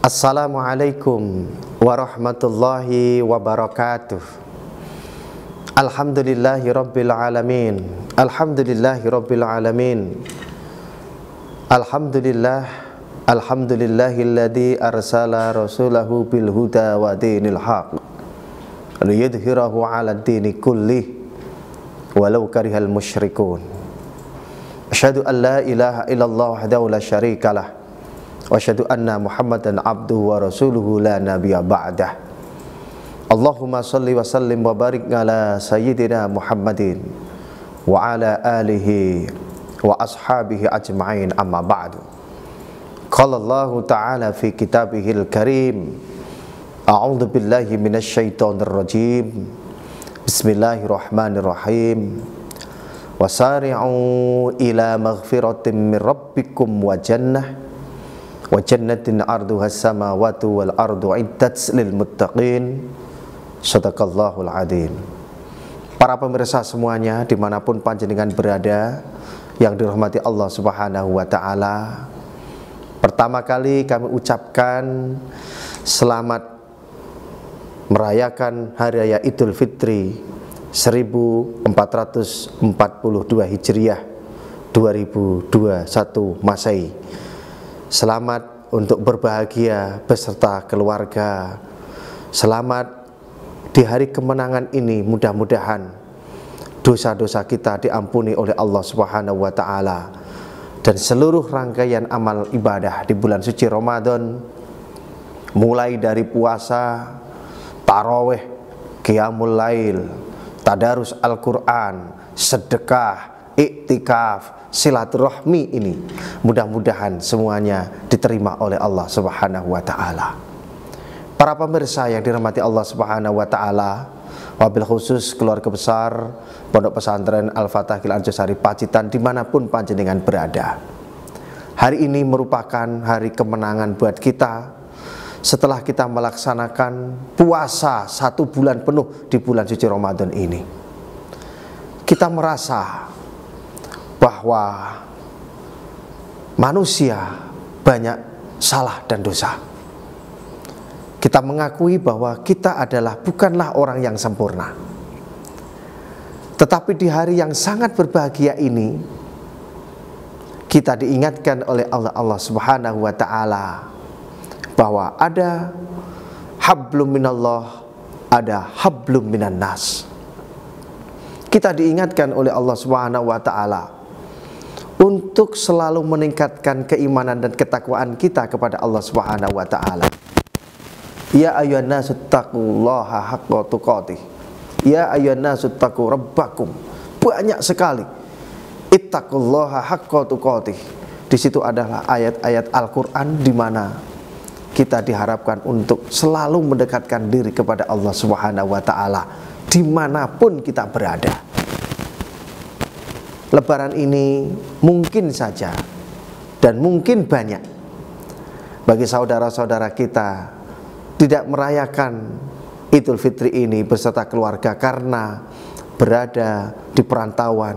Assalamualaikum warahmatullahi wabarakatuh. Alhamdulillahi rabbil alamin. Alhamdulillahi rabbil alamin. Alhamdulillahilladzi arsala rasulahu bil huda wa dinil haq liyudhhirahu 'ala ad-dini kullih walau karihal musyrikun. Asyhadu an la ilaha illallah wahdahu la syarikalah wa asyhadu anna Muhammadan abduhu wa rasuluhu la nabiyya ba'dah. Allahumma shalli wa sallim wa barik ala sayyidina Muhammadin wa ala alihi wa ashabihi ajma'in, amma ba'du. Qala Allah ta'ala fi kitabihil karim, a'udzu billahi minasy syaithanir rajim. Bismillahirrahmanirrahim. Wasari'u ila maghfiratin min rabbikum wa jannatin arduhas samawati wal ardu iddat lil muttaqin. Shadaqallahul adzim. Para pemirsa semuanya dimanapun panjenengan berada yang dirahmati Allah Subhanahu wa ta'ala, pertama kali kami ucapkan selamat merayakan Hari Raya Idul Fitri 1442 Hijriah 2021 Masehi. Selamat untuk berbahagia beserta keluarga. Selamat di hari kemenangan ini, mudah-mudahan dosa-dosa kita diampuni oleh Allah Subhanahu wa ta'ala, dan seluruh rangkaian amal ibadah di bulan suci Ramadan, mulai dari puasa, tarawih, qiyamul lail, tadarus Al-Quran, sedekah, iktikaf, silaturahmi ini, mudah-mudahan semuanya diterima oleh Allah Subhanahu wa ta'ala. Para pemirsa yang dirahmati Allah Subhanahu wa ta'ala, wabil khusus keluarga besar Pondok Pesantren Al-Fatahil Arjosari Pacitan dimanapun panjenengan berada, hari ini merupakan hari kemenangan buat kita. Setelah kita melaksanakan puasa 1 bulan penuh di bulan suci Ramadan ini, kita merasa bahwa manusia banyak salah dan dosa. Kita mengakui bahwa kita bukanlah orang yang sempurna. Tetapi di hari yang sangat berbahagia ini, kita diingatkan oleh Allah Subhanahu wa ta'ala bahwa ada hablum minallah, ada hablum minan nas. Kita diingatkan oleh Allah Subhanahu wa ta'ala untuk selalu meningkatkan keimanan dan ketakwaan kita kepada Allah Subhanahu wa ta'ala. Ya ayyuhan nasu taqullaha haqqa tuqatih. Ya ayyuhan nasu taqu rabbakum. Banyak sekali ittaqullaha haqqa tuqatih. Di situ adalah ayat-ayat Al-Qur'an di mana kita diharapkan untuk selalu mendekatkan diri kepada Allah Subhanahu wa ta'ala dimanapun kita berada. Lebaran ini mungkin saja dan mungkin banyak bagi saudara-saudara kita tidak merayakan Idul Fitri ini beserta keluarga karena berada di perantauan,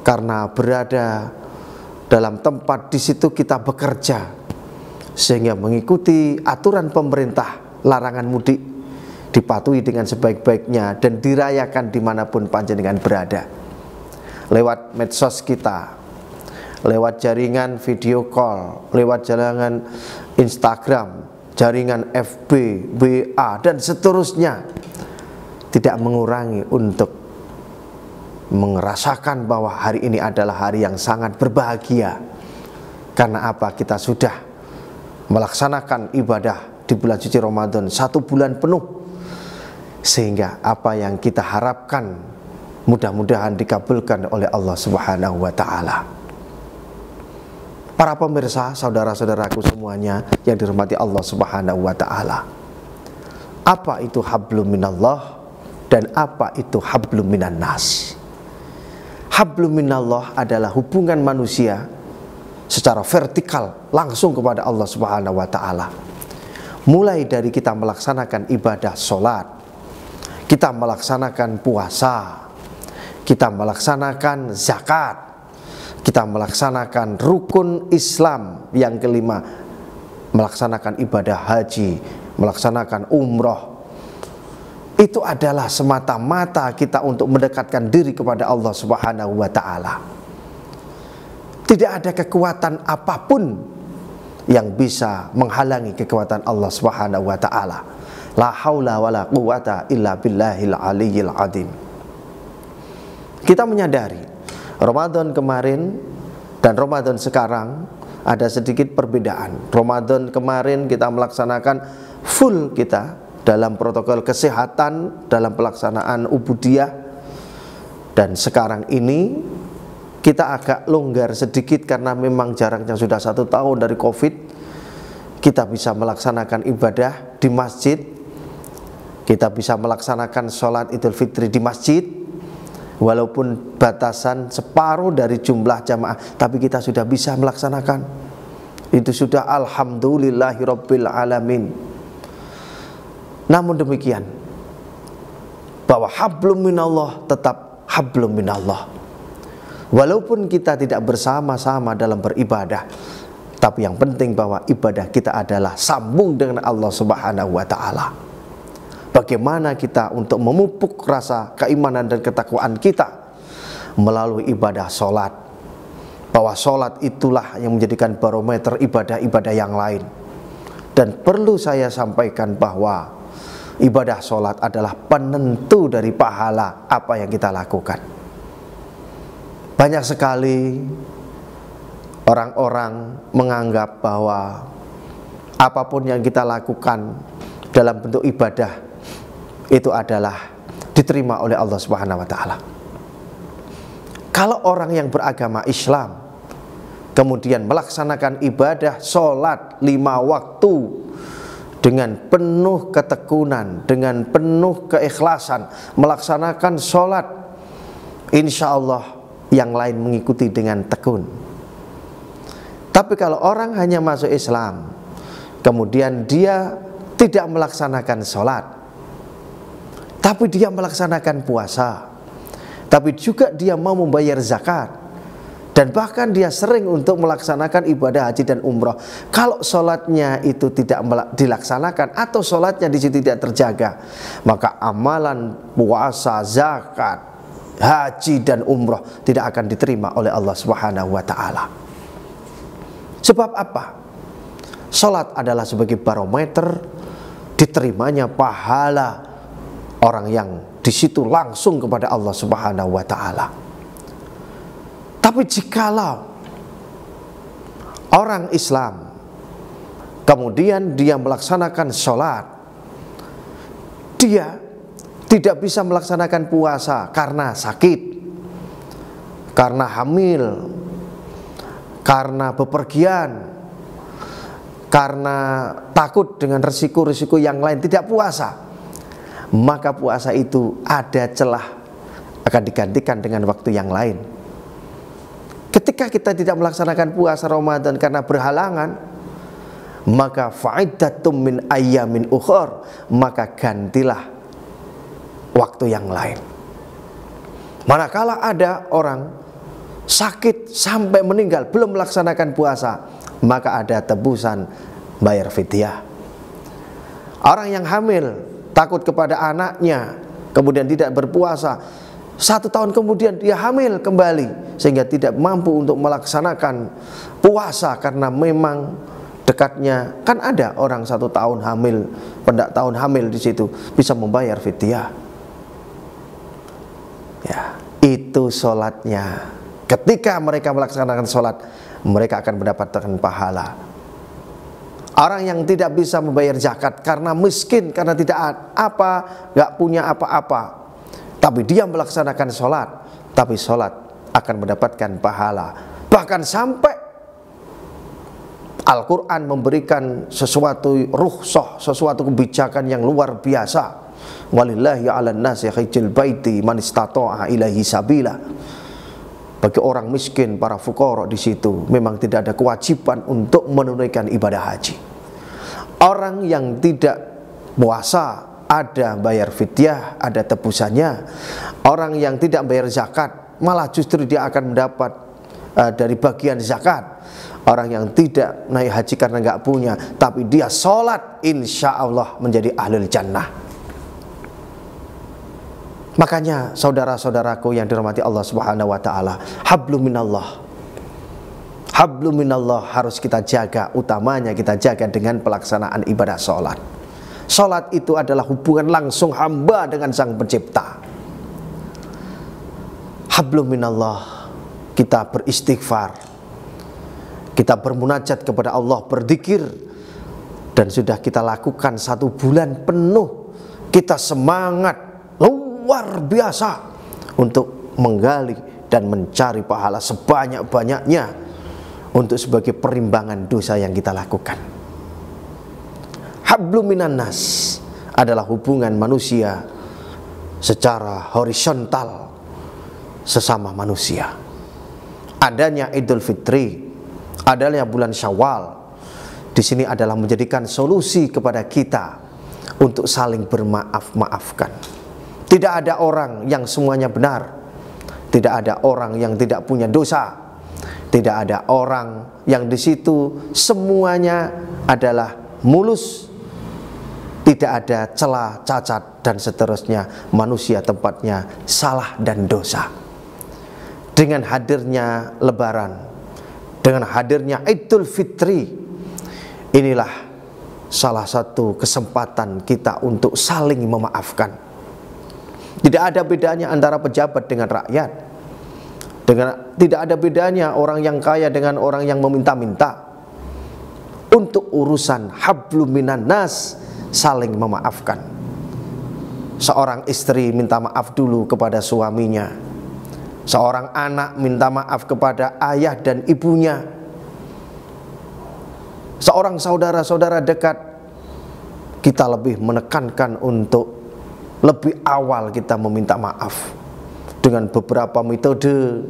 karena berada dalam tempat di situ kita bekerja, sehingga mengikuti aturan pemerintah larangan mudik dipatuhi dengan sebaik-baiknya dan dirayakan dimanapun panjenengan berada. Lewat medsos kita, lewat jaringan video call, lewat jaringan Instagram, jaringan FB, WA, dan seterusnya, tidak mengurangi untuk merasakan bahwa hari ini adalah hari yang sangat berbahagia. Karena apa? Kita sudah melaksanakan ibadah di bulan suci Ramadan 1 bulan penuh, sehingga apa yang kita harapkan mudah-mudahan dikabulkan oleh Allah Subhanahu wa ta'ala. Para pemirsa, saudara-saudaraku semuanya yang dirahmati Allah Subhanahu wa ta'ala, apa itu hablum minallah dan apa itu hablum minan nas? Hablum minallah adalah hubungan manusia secara vertikal langsung kepada Allah Subhanahu wa ta'ala. Mulai dari kita melaksanakan ibadah sholat, kita melaksanakan puasa, kita melaksanakan zakat, kita melaksanakan rukun Islam yang kelima, melaksanakan ibadah haji, melaksanakan umroh, itu adalah semata-mata kita untuk mendekatkan diri kepada Allah Subhanahu wa ta'ala. Tidak ada kekuatan apapun yang bisa menghalangi kekuatan Allah Subhanahu wa ta'ala. La haula wala quwata illa billahil aliyyil azim. Kita menyadari Ramadan kemarin dan Ramadan sekarang ada sedikit perbedaan. Ramadan kemarin kita melaksanakan full kita dalam protokol kesehatan, dalam pelaksanaan ubudiyah. Dan sekarang ini kita agak longgar sedikit karena memang jaraknya sudah 1 tahun dari COVID. Kita bisa melaksanakan ibadah di masjid, kita bisa melaksanakan sholat Idul Fitri di masjid, walaupun batasan separuh dari jumlah jamaah, tapi kita sudah bisa melaksanakan. Itu sudah alhamdulillahirabbil alamin. Namun demikian, bahwa hablum minallah tetap hablum minallah. Walaupun kita tidak bersama-sama dalam beribadah, tapi yang penting bahwa ibadah kita adalah sambung dengan Allah Subhanahu wa ta'ala. Bagaimana kita untuk memupuk rasa keimanan dan ketakwaan kita melalui ibadah sholat, bahwa sholat itulah yang menjadikan barometer ibadah-ibadah yang lain. Dan perlu saya sampaikan bahwa ibadah sholat adalah penentu dari pahala apa yang kita lakukan. Banyak sekali orang-orang menganggap bahwa apapun yang kita lakukan dalam bentuk ibadah itu adalah diterima oleh Allah Subhanahu wa ta'ala. Kalau orang yang beragama Islam kemudian melaksanakan ibadah sholat 5 waktu dengan penuh ketekunan, dengan penuh keikhlasan, melaksanakan sholat, insya Allah yang lain mengikuti dengan tekun. Tapi kalau orang hanya masuk Islam kemudian dia tidak melaksanakan sholat, tapi dia melaksanakan puasa, tapi juga dia mau membayar zakat, dan bahkan dia sering untuk melaksanakan ibadah haji dan umroh. Kalau sholatnya itu tidak dilaksanakan atau sholatnya di situ tidak terjaga, maka amalan puasa, zakat, haji dan umroh tidak akan diterima oleh Allah Subhanahu wa ta'ala. Sebab apa? Sholat adalah sebagai barometer diterimanya pahala orang yang di situ langsung kepada Allah Subhanahu wa ta'ala. Tapi jikalau orang Islam kemudian dia melaksanakan sholat, dia tidak bisa melaksanakan puasa karena sakit, karena hamil, karena bepergian, karena takut dengan risiko-risiko yang lain tidak puasa, maka puasa itu ada celah akan digantikan dengan waktu yang lain. Ketika kita tidak melaksanakan puasa Ramadan karena berhalangan, maka fa'iddatum min ayyamin ukhar, maka gantilah waktu yang lain. Manakala ada orang sakit sampai meninggal belum melaksanakan puasa, maka ada tebusan bayar fidyah. Orang yang hamil takut kepada anaknya kemudian tidak berpuasa, 1 tahun kemudian dia hamil kembali sehingga tidak mampu untuk melaksanakan puasa karena memang dekatnya, kan ada orang 1 tahun hamil, pendak tahun hamil di situ bisa membayar fidyah. Ya, itu sholatnya. Ketika mereka melaksanakan sholat, mereka akan mendapatkan pahala. Orang yang tidak bisa membayar zakat karena miskin, karena tidak nggak punya apa-apa, tapi dia melaksanakan sholat, tapi sholat akan mendapatkan pahala. Bahkan sampai Al-Quran memberikan sesuatu rukhsah, sesuatu kebijakan yang luar biasa. Walillahi 'alan nasi hajjul baiti man istata'a ilaihi sabila. Bagi orang miskin, para fuqara di situ memang tidak ada kewajiban untuk menunaikan ibadah haji. Orang yang tidak puasa ada bayar fidyah, ada tebusannya. Orang yang tidak bayar zakat malah justru dia akan mendapat dari bagian zakat. Orang yang tidak naik haji karena nggak punya, tapi dia sholat, insya Allah menjadi ahlul jannah. Makanya saudara-saudaraku yang dirahmati Allah Subhanahu wa taala, hablum minallah. Hablum minallah harus kita jaga, utamanya kita jaga dengan pelaksanaan ibadah sholat. Sholat itu adalah hubungan langsung hamba dengan Sang Pencipta. Hablum minallah, kita beristighfar, kita bermunajat kepada Allah, berzikir, dan sudah kita lakukan 1 bulan penuh. Kita semangat luar biasa untuk menggali dan mencari pahala sebanyak-banyaknya untuk sebagai perimbangan dosa yang kita lakukan. Hablum minan nas adalah hubungan manusia secara horizontal sesama manusia. Adanya Idul Fitri, adanya bulan Syawal, di sini adalah menjadikan solusi kepada kita untuk saling bermaaf-maafkan. Tidak ada orang yang semuanya benar, tidak ada orang yang tidak punya dosa, tidak ada orang yang di situ semuanya adalah mulus, tidak ada celah, cacat, dan seterusnya. Manusia tempatnya salah dan dosa. Dengan hadirnya Lebaran, dengan hadirnya Idul Fitri, inilah salah satu kesempatan kita untuk saling memaafkan. Tidak ada bedanya antara pejabat dengan rakyat, tidak ada bedanya orang yang kaya dengan orang yang meminta-minta. Untuk urusan hablum minan nas, saling memaafkan. Seorang istri minta maaf dulu kepada suaminya, seorang anak minta maaf kepada ayah dan ibunya, seorang saudara-saudara dekat, kita lebih menekankan untuk lebih awal kita meminta maaf dengan beberapa metode.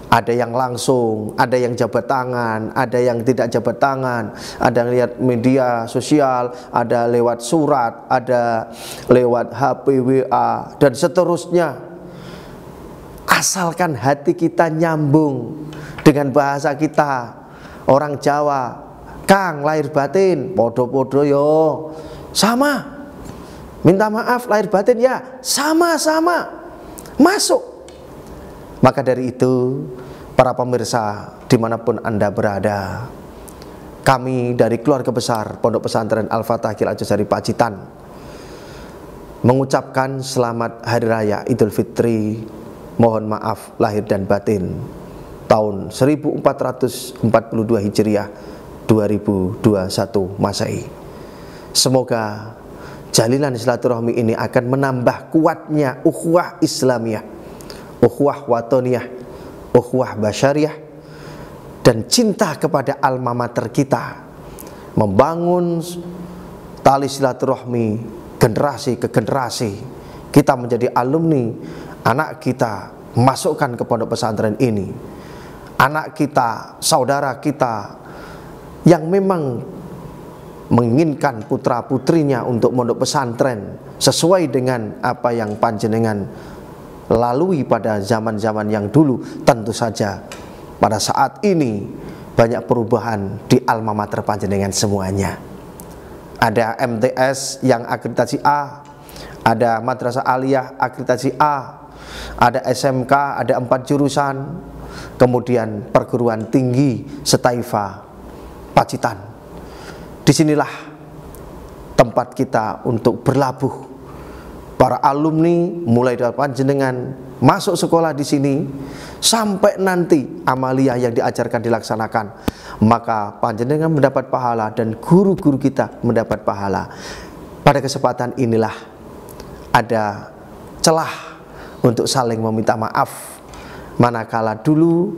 Ada yang langsung, ada yang jabat tangan, ada yang tidak jabat tangan, ada yang lihat media sosial, ada lewat surat, ada lewat HP, WA, dan seterusnya. Asalkan hati kita nyambung dengan bahasa kita, orang Jawa, Kang lahir batin, podo-podo yo, sama. Minta maaf lahir batin ya, sama-sama, masuk. Maka dari itu, para pemirsa dimanapun Anda berada, kami dari keluarga besar Pondok Pesantren Al-Fatah Kiai Al-Jazari Pacitan mengucapkan selamat Hari Raya Idul Fitri, mohon maaf lahir dan batin, tahun 1442 Hijriah 2021 Masehi. Semoga jalinan silaturahmi ini akan menambah kuatnya ukhuwah Islamiyah, ukhuwah watoniyah, ukhuwah basyariah, dan cinta kepada alma mater kita, membangun tali silaturahmi generasi ke generasi. Kita menjadi alumni, anak kita masukkan ke pondok pesantren ini, anak kita, saudara kita yang memang menginginkan putra putrinya untuk pondok pesantren sesuai dengan apa yang panjenengan lalui pada zaman-zaman yang dulu. Tentu saja pada saat ini banyak perubahan di alma mater panjenengan semuanya. Ada MTS yang akreditasi A, ada Madrasah Aliyah akreditasi A, ada SMK, ada 4 jurusan, kemudian perguruan tinggi Setaifa Pacitan. Disinilah tempat kita untuk berlabuh. Para alumni mulai dari panjenengan masuk sekolah di sini sampai nanti amaliyah yang diajarkan dilaksanakan, maka panjenengan mendapat pahala dan guru-guru kita mendapat pahala. Pada kesempatan inilah ada celah untuk saling meminta maaf. Manakala dulu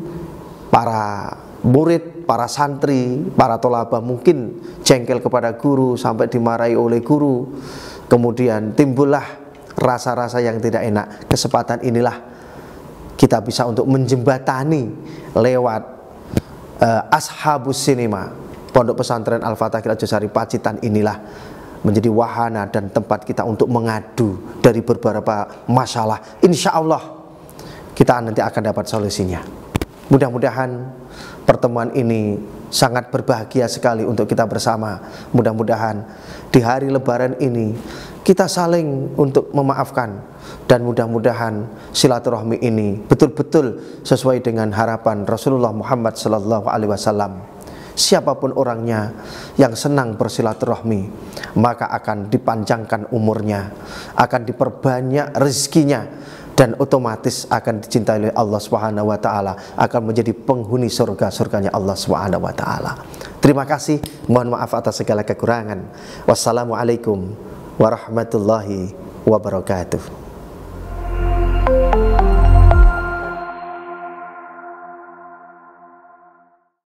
para murid, para santri, para tolabah mungkin jengkel kepada guru sampai dimarahi oleh guru, kemudian timbullah rasa-rasa yang tidak enak. Kesempatan inilah kita bisa untuk menjembatani lewat Ashabus Sinema. Pondok Pesantren Al-Fatah Kiai Al-Jazari Pacitan inilah menjadi wahana dan tempat kita untuk mengadu dari beberapa masalah. Insya Allah kita nanti akan dapat solusinya. Mudah-mudahan pertemuan ini sangat berbahagia sekali untuk kita bersama. Mudah-mudahan di hari Lebaran ini kita saling untuk memaafkan, dan mudah-mudahan silaturahmi ini betul-betul sesuai dengan harapan Rasulullah Muhammad SAW. Siapapun orangnya yang senang bersilaturahmi, maka akan dipanjangkan umurnya, akan diperbanyak rezekinya, dan otomatis akan dicintai oleh Allah Subhanahu wa taala, akan menjadi penghuni surganya Allah Subhanahu wa taala. Terima kasih, mohon maaf atas segala kekurangan. Wassalamualaikum warahmatullahi wabarakatuh.